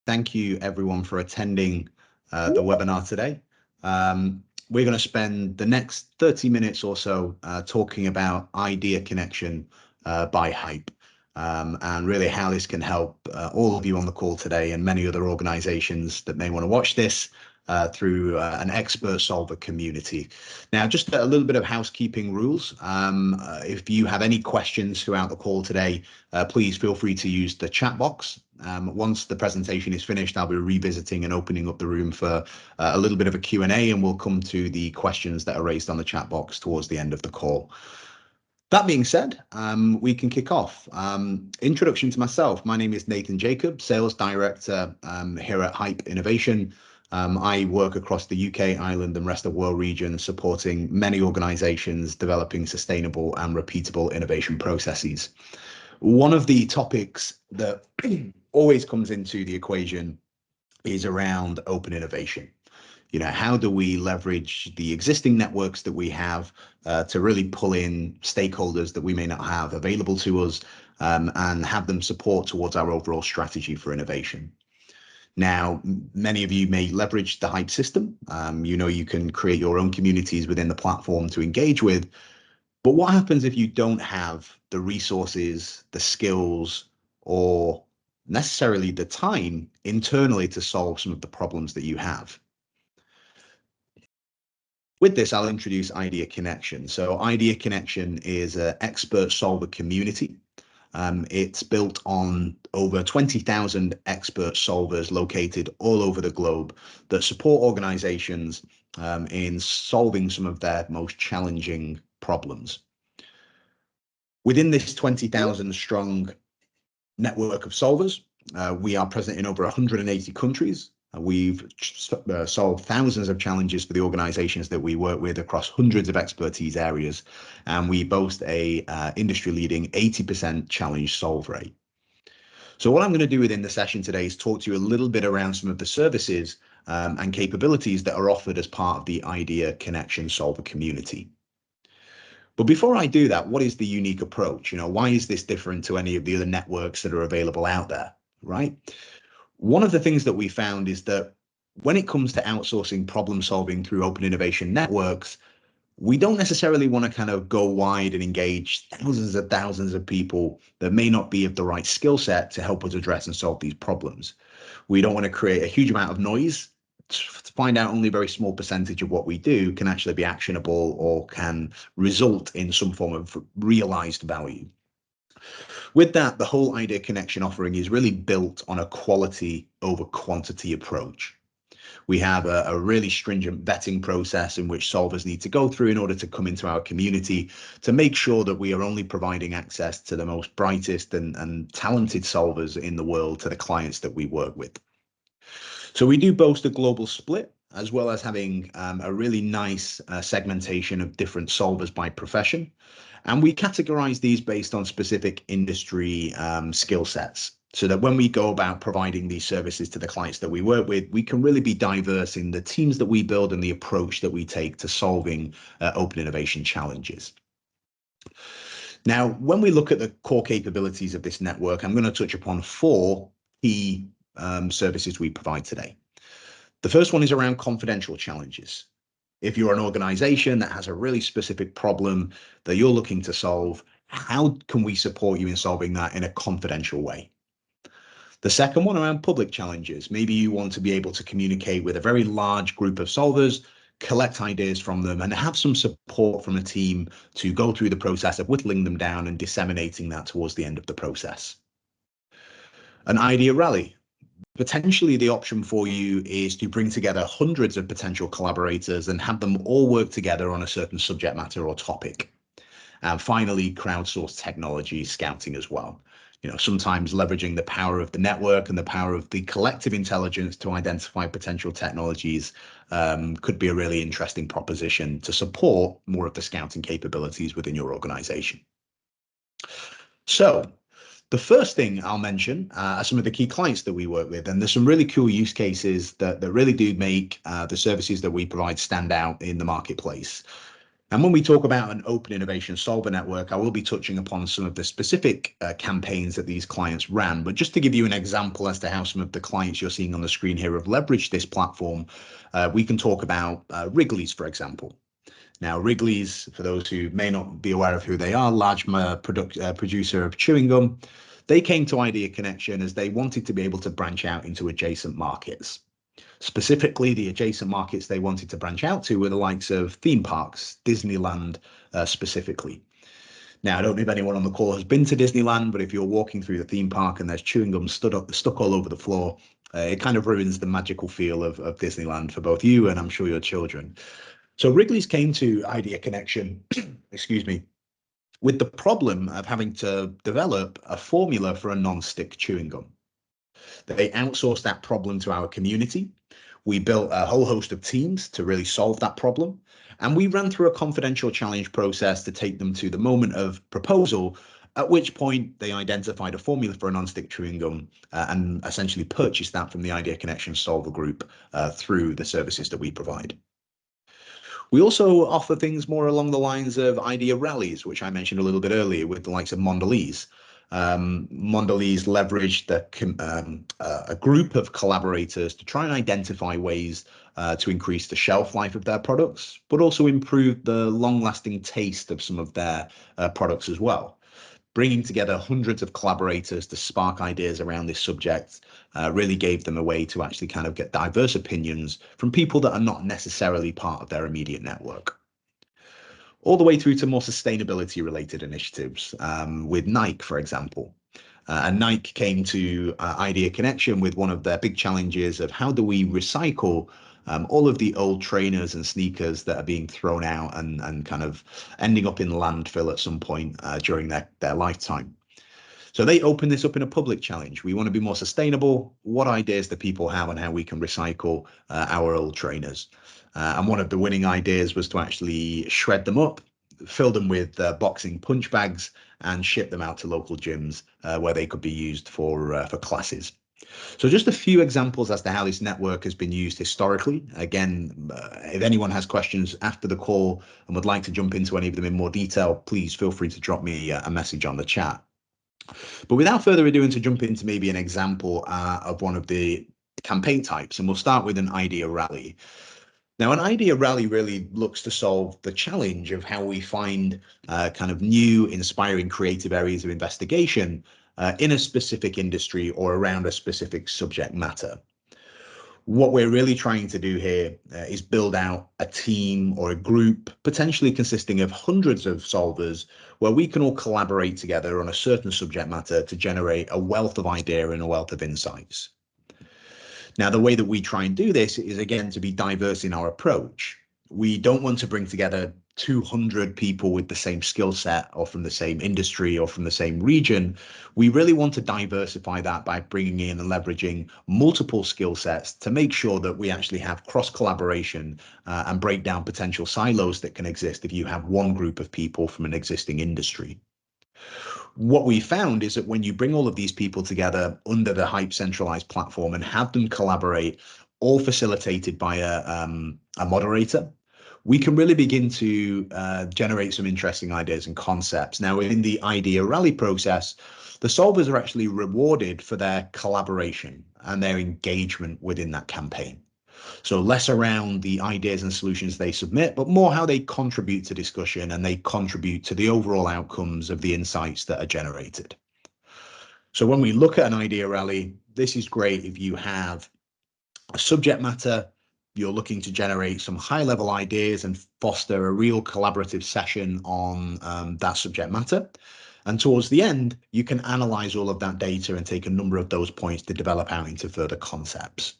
thank you everyone for attending the webinar today. We're going to spend the next 30 minutes or so talking about IdeaConnection by Hype, and really how this can help all of you on the call today and many other organizations that may want to watch this through an expert solver community. Now, just a little bit of housekeeping rules. If you have any questions throughout the call today, please feel free to use the chat box. Once the presentation is finished, I'll be revisiting and opening up the room for a little bit of a Q&A, and we'll come to the questions that are raised on the chat box towards the end of the call. That being said, we can kick off. Introduction to myself. My name is Nathan Jacob, Sales Director here at Hype Innovation. I work across the UK, Ireland, and rest of world region, supporting many organizations developing sustainable and repeatable innovation processes. One of the topics that always comes into the equation is around open innovation. You know, how do we leverage the existing networks that we have to really pull in stakeholders that we may not have available to us, and have them support towards our overall strategy for innovation? Now, many of you may leverage the Hype system. You know, you can create your own communities within the platform to engage with. But what happens if you don't have the resources, the skills, or necessarily the time internally to solve some of the problems that you have? With this, I'll introduce IdeaConnection. So IdeaConnection is an expert solver community. It's built on over 20,000 expert solvers located all over the globe that support organizations in solving some of their most challenging problems. Within this 20,000 strong network of solvers, we are present in over 180 countries. We've solved thousands of challenges for the organizations that we work with across hundreds of expertise areas, and we boast a industry-leading 80% challenge solve rate. So what I'm going to do within the session today is talk to you a little bit around some of the services and capabilities that are offered as part of the IdeaConnection solver community. But before I do that, what is the unique approach? You know, why is this different to any of the other networks that are available out there, right? One of the things that we found is that when it comes to outsourcing problem solving through open innovation networks, we don't necessarily want to kind of go wide and engage thousands of people that may not be of the right skill set to help us address and solve these problems. We don't want to create a huge amount of noise to find out only a very small percentage of what we do can actually be actionable or can result in some form of realized value. With that, the whole IdeaConnection offering is really built on a quality over quantity approach. We have a really stringent vetting process in which solvers need to go through in order to come into our community to make sure that we are only providing access to the most brightest and talented solvers in the world to the clients that we work with. So we do boast a global split, as well as having a really nice segmentation of different solvers by profession. And we categorize these based on specific industry skill sets, so that when we go about providing these services to the clients that we work with, we can really be diverse in the teams that we build and the approach that we take to solving open innovation challenges. Now, when we look at the core capabilities of this network, I'm going to touch upon four key services we provide today. The first one is around confidential challenges. If you're an organization that has a really specific problem that you're looking to solve, how can we support you in solving that in a confidential way? The second one around public challenges. Maybe you want to be able to communicate with a very large group of solvers, collect ideas from them, and have some support from a team to go through the process of whittling them down and disseminating that towards the end of the process. An idea rally. Potentially the option for you is to bring together hundreds of potential collaborators and have them all work together on a certain subject matter or topic. And finally, crowdsourced technology scouting as well. You know, sometimes leveraging the power of the network and the power of the collective intelligence to identify potential technologies could be a really interesting proposition to support more of the scouting capabilities within your organization. So the first thing I'll mention are some of the key clients that we work with, and there's some really cool use cases that really do make the services that we provide stand out in the marketplace. And when we talk about an open innovation solver network, I will be touching upon some of the specific campaigns that these clients ran. But just to give you an example as to how some of the clients you're seeing on the screen here have leveraged this platform, we can talk about Wrigley's, for example. Now, Wrigley's, for those who may not be aware of who they are, large producer of chewing gum, they came to IdeaConnection as they wanted to be able to branch out into adjacent markets. Specifically, the adjacent markets they wanted to branch out to were the likes of theme parks, Disneyland specifically. Now, I don't know if anyone on the call has been to Disneyland, but if you're walking through the theme park and there's chewing gum stuck all over the floor, it kind of ruins the magical feel of Disneyland for both you and I'm sure your children. So Wrigley's came to IdeaConnection, excuse me, with the problem of having to develop a formula for a non-stick chewing gum. They outsourced that problem to our community. We built a whole host of teams to really solve that problem. And we ran through a confidential challenge process to take them to the moment of proposal, at which point they identified a formula for a non-stick chewing gum and essentially purchased that from the IdeaConnection Solver Group through the services that we provide. We also offer things more along the lines of idea rallies, which I mentioned a little bit earlier with the likes of Mondelez. Mondelez leveraged a group of collaborators to try and identify ways to increase the shelf life of their products, but also improve the long-lasting taste of some of their products as well. Bringing together hundreds of collaborators to spark ideas around this subject really gave them a way to actually kind of get diverse opinions from people that are not necessarily part of their immediate network. All the way through to more sustainability related initiatives with Nike, for example. And Nike came to IdeaConnection with one of their big challenges of how do we recycle all of the old trainers and sneakers that are being thrown out and kind of ending up in landfill at some point during their lifetime. So they opened this up in a public challenge. We want to be more sustainable. What ideas do people have on how we can recycle our old trainers? And one of the winning ideas was to actually shred them up, fill them with boxing punch bags, and ship them out to local gyms where they could be used for classes. So just a few examples as to how this network has been used historically. Again, if anyone has questions after the call and would like to jump into any of them in more detail, please feel free to drop me a message on the chat. But without further ado, to jump into maybe an example of one of the campaign types, and we'll start with an idea rally. Now, an idea rally really looks to solve the challenge of how we find kind of new, inspiring, creative areas of investigation in a specific industry or around a specific subject matter. What we're really trying to do here is build out a team or a group, potentially consisting of hundreds of solvers, where we can all collaborate together on a certain subject matter to generate a wealth of idea and a wealth of insights. Now, the way that we try and do this is, again, to be diverse in our approach. We don't want to bring together 200 people with the same skill set or from the same industry or from the same region. We really want to diversify that by bringing in and leveraging multiple skill sets to make sure that we actually have cross collaboration and break down potential silos that can exist if you have one group of people from an existing industry. What we found is that when you bring all of these people together under the Hype centralized platform and have them collaborate, all facilitated by a moderator, we can really begin to generate some interesting ideas and concepts. Now, in the idea rally process, the solvers are actually rewarded for their collaboration and their engagement within that campaign. So less around the ideas and solutions they submit, but more how they contribute to discussion and they contribute to the overall outcomes of the insights that are generated. So when we look at an idea rally, this is great if you have a subject matter, you're looking to generate some high level ideas and foster a real collaborative session on that subject matter. And towards the end, you can analyze all of that data and take a number of those points to develop out into further concepts.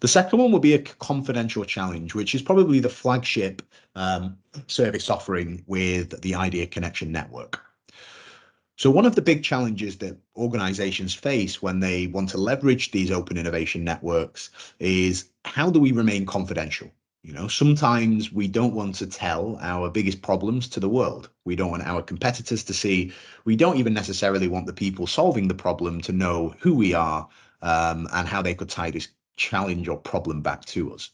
The second one will be a confidential challenge, which is probably the flagship service offering with the IdeaConnection network. So one of the big challenges that organizations face when they want to leverage these open innovation networks is how do we remain confidential? You know, sometimes we don't want to tell our biggest problems to the world. We don't want our competitors to see. We don't even necessarily want the people solving the problem to know who we are and how they could tie this challenge or problem back to us.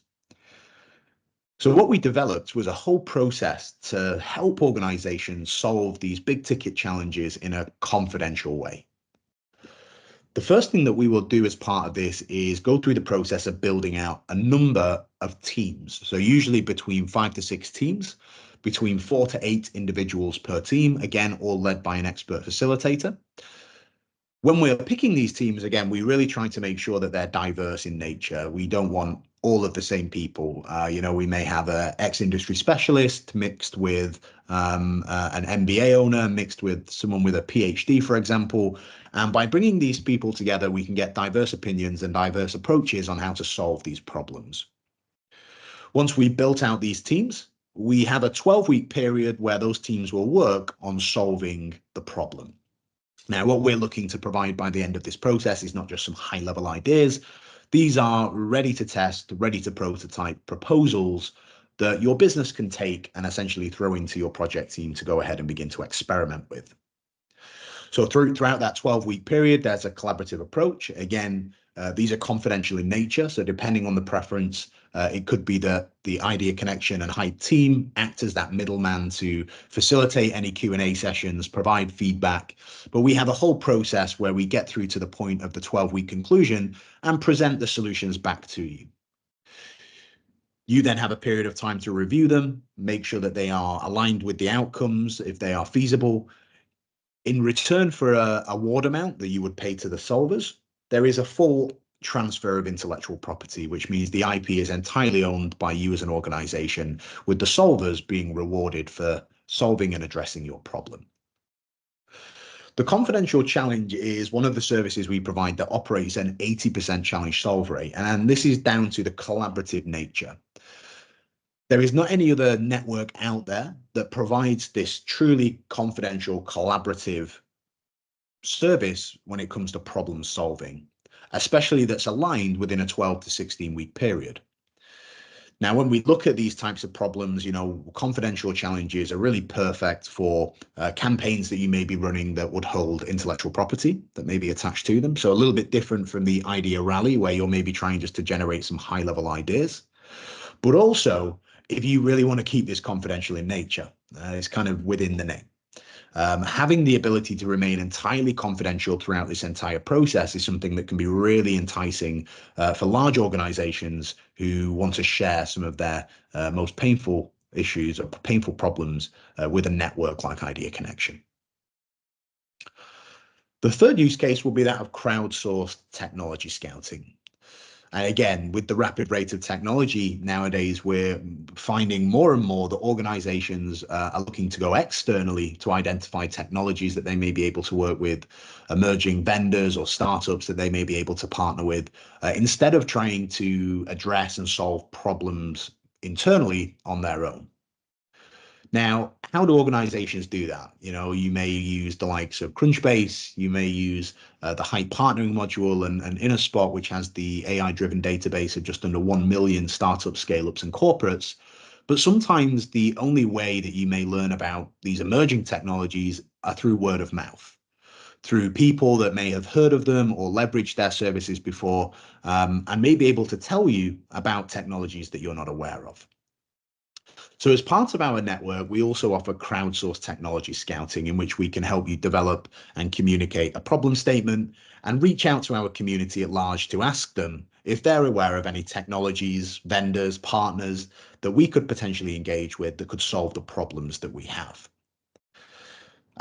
So what we developed was a whole process to help organizations solve these big ticket challenges in a confidential way. The first thing that we will do as part of this is go through the process of building out a number of teams. So usually between 5 to 6 teams, between 4 to 8 individuals per team, again, all led by an expert facilitator. When we're picking these teams, again, we really try to make sure that they're diverse in nature. We don't want all of the same people. We may have an ex-industry specialist mixed with an MBA owner, mixed with someone with a PhD, for example. And by bringing these people together, we can get diverse opinions and diverse approaches on how to solve these problems. Once we've built out these teams, we have a 12-week period where those teams will work on solving the problem. Now, what we're looking to provide by the end of this process is not just some high-level ideas. These are ready to test, ready to prototype proposals that your business can take and essentially throw into your project team to go ahead and begin to experiment with. So throughout that 12-week period, there's a collaborative approach. Again, these are confidential in nature. So depending on the preference, it could be that the IdeaConnection and Hype team act as that middleman to facilitate any Q&A sessions, provide feedback. But we have a whole process where we get through to the point of the 12-week conclusion and present the solutions back to you. You then have a period of time to review them, make sure that they are aligned with the outcomes, if they are feasible. In return for a award amount that you would pay to the solvers, there is a full transfer of intellectual property, which means the IP is entirely owned by you as an organization, with the solvers being rewarded for solving and addressing your problem. The confidential challenge is one of the services we provide that operates an 80% challenge solve rate, and this is down to the collaborative nature. There is not any other network out there that provides this truly confidential, collaborative service when it comes to problem solving, especially that's aligned within a 12 to 16 week period. Now, when we look at these types of problems, confidential challenges are really perfect for campaigns that you may be running that would hold intellectual property that may be attached to them. So a little bit different from the idea rally where you're maybe trying just to generate some high level ideas. But also, if you really want to keep this confidential in nature, it's kind of within the name. Having the ability to remain entirely confidential throughout this entire process is something that can be really enticing for large organizations who want to share some of their most painful issues or painful problems with a network like IdeaConnection. The third use case will be that of crowdsourced technology scouting. And again, with the rapid rate of technology nowadays, we're finding more and more that organizations are looking to go externally to identify technologies that they may be able to work with, emerging vendors or startups that they may be able to partner with, instead of trying to address and solve problems internally on their own. Now, how do organizations do that? You may use the likes of Crunchbase, you may use the Hype partnering module and InnerSpot, which has the AI-driven database of just under 1 million startups, scale-ups, and corporates. But sometimes the only way that you may learn about these emerging technologies are through word of mouth, through people that may have heard of them or leveraged their services before, and may be able to tell you about technologies that you're not aware of. So as part of our network, we also offer crowdsourced technology scouting, in which we can help you develop and communicate a problem statement and reach out to our community at large to ask them if they're aware of any technologies, vendors, partners that we could potentially engage with that could solve the problems that we have.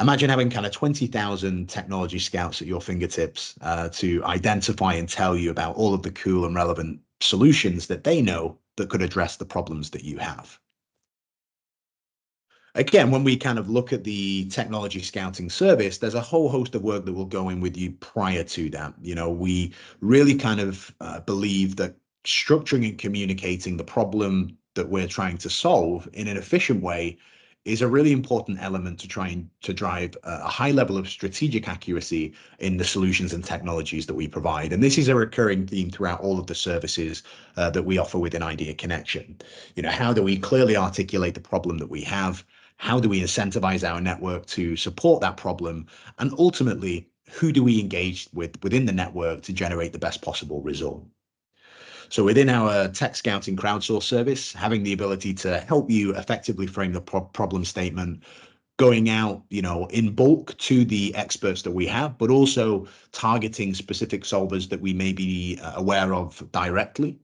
Imagine having kind of 20,000 technology scouts at your fingertips to identify and tell you about all of the cool and relevant solutions that they know that could address the problems that you have. Again, when we kind of look at the technology scouting service, there's a whole host of work that will go in with you prior to that. We really kind of believe that structuring and communicating the problem that we're trying to solve in an efficient way is a really important element to trying to drive a high level of strategic accuracy in the solutions and technologies that we provide. And this is a recurring theme throughout all of the services that we offer within IdeaConnection. How do we clearly articulate the problem that we have? How do we incentivize our network to support that problem? And ultimately, who do we engage with within the network to generate the best possible result? So within our tech scouting crowdsource service, having the ability to help you effectively frame the problem statement, going out, in bulk to the experts that we have, but also targeting specific solvers that we may be aware of directly,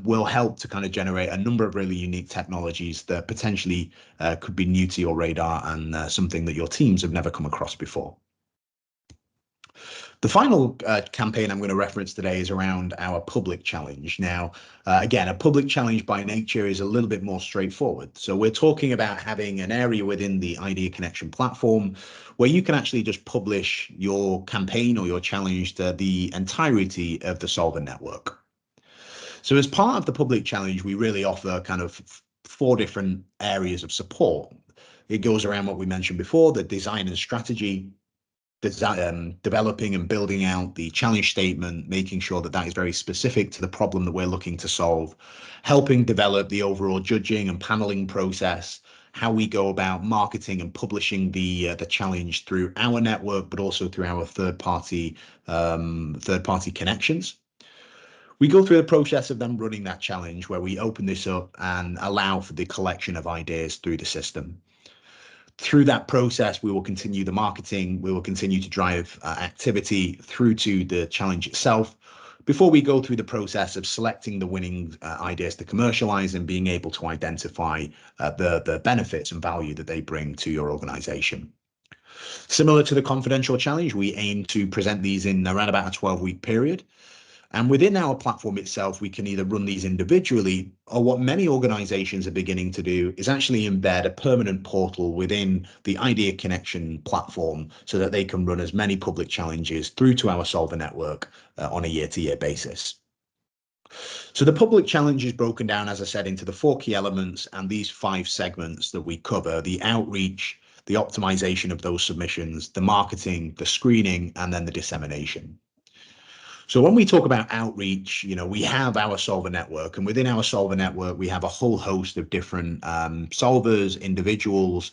will help to kind of generate a number of really unique technologies that potentially could be new to your radar and something that your teams have never come across before. The final campaign I'm going to reference today is around our public challenge. Now, again, a public challenge by nature is a little bit more straightforward. So we're talking about having an area within the IdeaConnection platform where you can actually just publish your campaign or your challenge to the entirety of the solver network. So as part of the public challenge, we really offer kind of 4 different areas of support. It goes around what we mentioned before, the design and strategy, developing and building out the challenge statement, making sure that that is very specific to the problem that we're looking to solve, helping develop the overall judging and paneling process, how we go about marketing and publishing the challenge through our network, but also through our third-party connections. We go through the process of then running that challenge where we open this up and allow for the collection of ideas through the system. Through that process, we will continue the marketing, we will continue to drive activity through to the challenge itself before we go through the process of selecting the winning ideas to commercialize and being able to identify the benefits and value that they bring to your organization. Similar to the confidential challenge, we aim to present these in around about a 12-week period. And within our platform itself, we can either run these individually, or what many organizations are beginning to do is actually embed a permanent portal within the IdeaConnection platform so that they can run as many public challenges through to our solver network on a year-to-year basis. So the public challenge is broken down, as I said, into the 4 key elements and these 5 segments that we cover: the outreach, the optimization of those submissions, the marketing, the screening, and then the dissemination. So when we talk about outreach, we have our solver network, and within our solver network, we have a whole host of different solvers, individuals,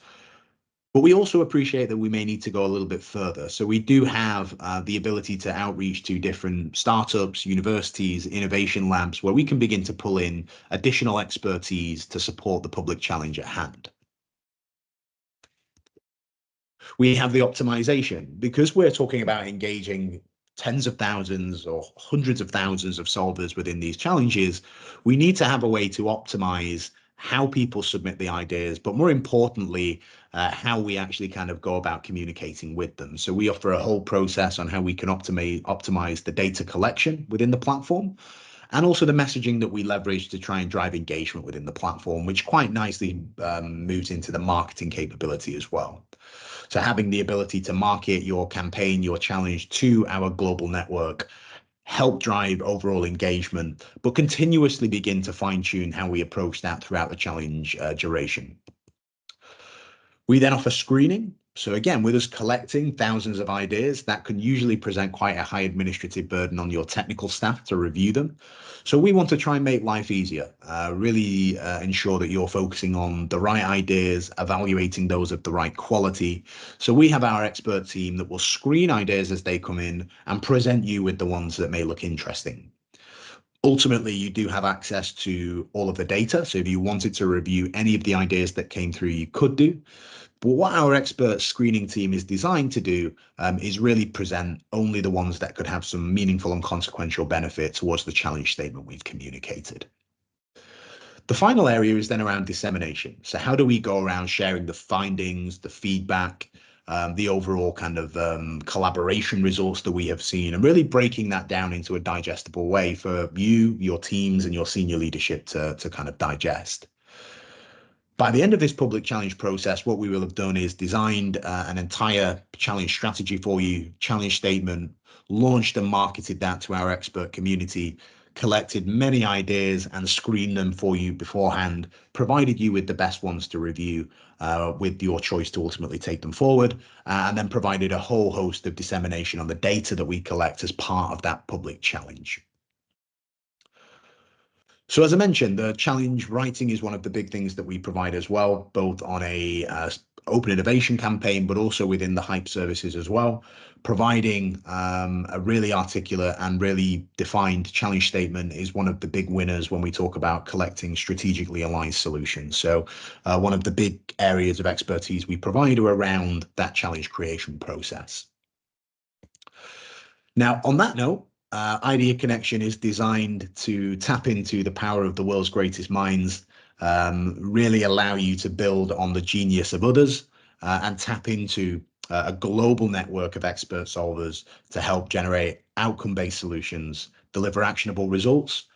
but we also appreciate that we may need to go a little bit further. So we do have the ability to outreach to different startups, universities, innovation labs, where we can begin to pull in additional expertise to support the public challenge at hand. We have the optimization. Because we're talking about engaging tens of thousands or hundreds of thousands of solvers within these challenges, we need to have a way to optimize how people submit the ideas, but more importantly, how we actually kind of go about communicating with them. So we offer a whole process on how we can optimize the data collection within the platform, and also the messaging that we leverage to try and drive engagement within the platform, which quite nicely moves into the marketing capability as well. So having the ability to market your campaign, your challenge to our global network, help drive overall engagement, but continuously begin to fine tune how we approach that throughout the challenge duration. We then offer screening. So again, with us collecting thousands of ideas, that can usually present quite a high administrative burden on your technical staff to review them. So we want to try and make life easier, really ensure that you're focusing on the right ideas, evaluating those of the right quality. So we have our expert team that will screen ideas as they come in and present you with the ones that may look interesting. Ultimately, you do have access to all of the data. So if you wanted to review any of the ideas that came through, you could do. But what our expert screening team is designed to do is really present only the ones that could have some meaningful and consequential benefit towards the challenge statement we've communicated. The final area is then around dissemination. So how do we go around sharing the findings, the feedback, the overall kind of collaboration results that we have seen, and really breaking that down into a digestible way for you, your teams, and your senior leadership to kind of digest. By the end of this public challenge process, what we will have done is designed an entire challenge strategy for you, challenge statement, launched and marketed that to our expert community, collected many ideas and screened them for you beforehand, provided you with the best ones to review with your choice to ultimately take them forward, and then provided a whole host of dissemination on the data that we collect as part of that public challenge. So as I mentioned, the challenge writing is one of the big things that we provide as well, both on a open innovation campaign, but also within the hype services as well, providing a really articulate and really defined challenge statement is one of the big winners when we talk about collecting strategically aligned solutions. So one of the big areas of expertise we provide are around that challenge creation process. Now, on that note, IdeaConnection is designed to tap into the power of the world's greatest minds, really allow you to build on the genius of others, and tap into a global network of expert solvers to help generate outcome-based solutions, deliver actionable results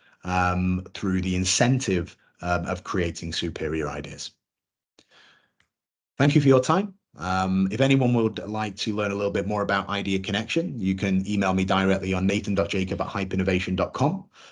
through the incentive of creating superior ideas. Thank you for your time. If anyone would like to learn a little bit more about IdeaConnection, you can email me directly on nathan.jacob@hypeinnovation.com,